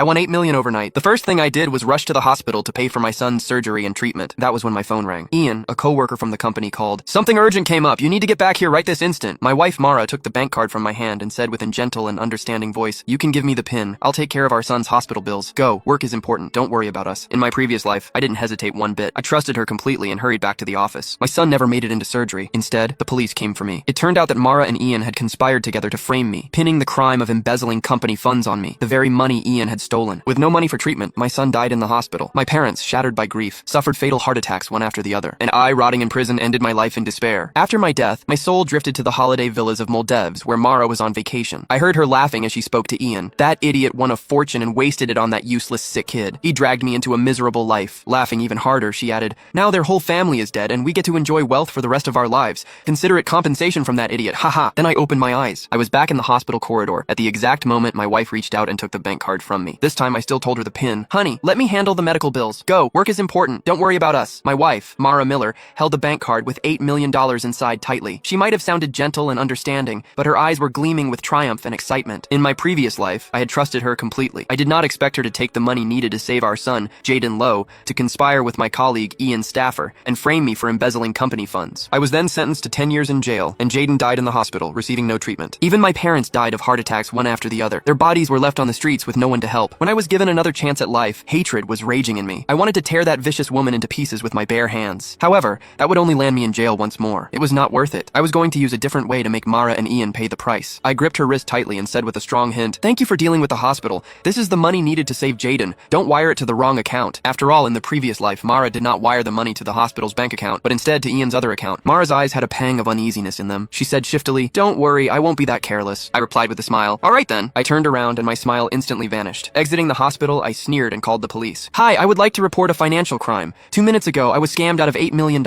I won 8 million overnight. The first thing I did was rush to the hospital to pay for my son's surgery and treatment. That was when my phone rang. Ian, a coworker from the company, called. Something urgent came up. You need to get back here right this instant. My wife, Mara, took the bank card from my hand and said with a gentle and understanding voice, you can give me the PIN. I'll take care of our son's hospital bills. Go. Work is important. Don't worry about us. In my previous life, I didn't hesitate one bit. I trusted her completely and hurried back to the office. My son never made it into surgery. Instead, the police came for me. It turned out that Mara and Ian had conspired together to frame me, pinning the crime of embezzling company funds on me, the very money Ian had stolen. With no money for treatment, my son died in the hospital. My parents, shattered by grief, suffered fatal heart attacks one after the other, and I, rotting in prison, ended my life in despair. After my death, my soul drifted to the holiday villas of Moldevs, where Mara was on vacation. I heard her laughing as she spoke to Ian. That idiot won a fortune and wasted it on that useless sick kid. He dragged me into a miserable life. Laughing even harder, she added, now their whole family is dead and we get to enjoy wealth for the rest of our lives. Consider it compensation from that idiot. Haha. Then I opened my eyes. I was back in the hospital corridor. At the exact moment, my wife reached out and took the bank card from me. This time I still told her the PIN. Honey, let me handle the medical bills. Go. Work is important. Don't worry about us. My wife, Mara Miller, held the bank card with $8 million inside tightly. She might have sounded gentle and understanding, but her eyes were gleaming with triumph and excitement. In my previous life, I had trusted her completely. I did not expect her to take the money needed to save our son, Jaden Lowe, to conspire with my colleague, Ian Staffer, and frame me for embezzling company funds. I was then sentenced to 10 years in jail, and Jaden died in the hospital, receiving no treatment. Even my parents died of heart attacks one after the other. Their bodies were left on the streets with no one to help. When I was given another chance at life, hatred was raging in me. I wanted to tear that vicious woman into pieces with my bare hands. However, that would only land me in jail once more. It was not worth it. I was going to use a different way to make Mara and Ian pay the price. I gripped her wrist tightly and said with a strong hint, thank you for dealing with the hospital. This is the money needed to save Jaden. Don't wire it to the wrong account. After all, in the previous life, Mara did not wire the money to the hospital's bank account, but instead to Ian's other account. Mara's eyes had a pang of uneasiness in them. She said shiftily, don't worry, I won't be that careless. I replied with a smile. All right then. I turned around and my smile instantly vanished. Exiting the hospital, I sneered and called the police. Hi, I would like to report a financial crime. 2 minutes ago, I was scammed out of $8 million.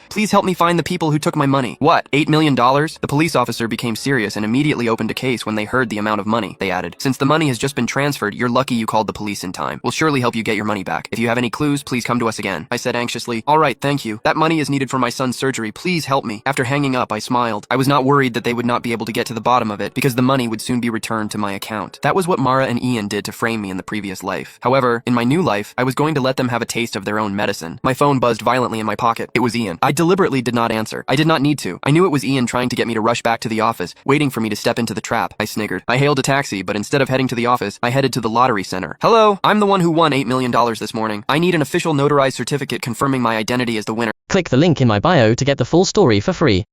Please help me find the people who took my money. What? $8 million? The police officer became serious and immediately opened a case when they heard the amount of money. They added, since the money has just been transferred, you're lucky you called the police in time. We'll surely help you get your money back. If you have any clues, please come to us again. I said anxiously, all right, thank you. That money is needed for my son's surgery. Please help me. After hanging up, I smiled. I was not worried that they would not be able to get to the bottom of it because the money would soon be returned to my account. That was what Mara and Ian did to frame me in the previous life. However, in my new life, I was going to let them have a taste of their own medicine. My phone buzzed violently in my pocket. It was Ian. I deliberately did not answer. I did not need to. I knew it was Ian trying to get me to rush back to the office, waiting for me to step into the trap. I sniggered. I hailed a taxi, but instead of heading to the office, I headed to the lottery center. Hello, I'm the one who won $8 million this morning. I need an official notarized certificate confirming my identity as the winner. Click the link in my bio to get the full story for free.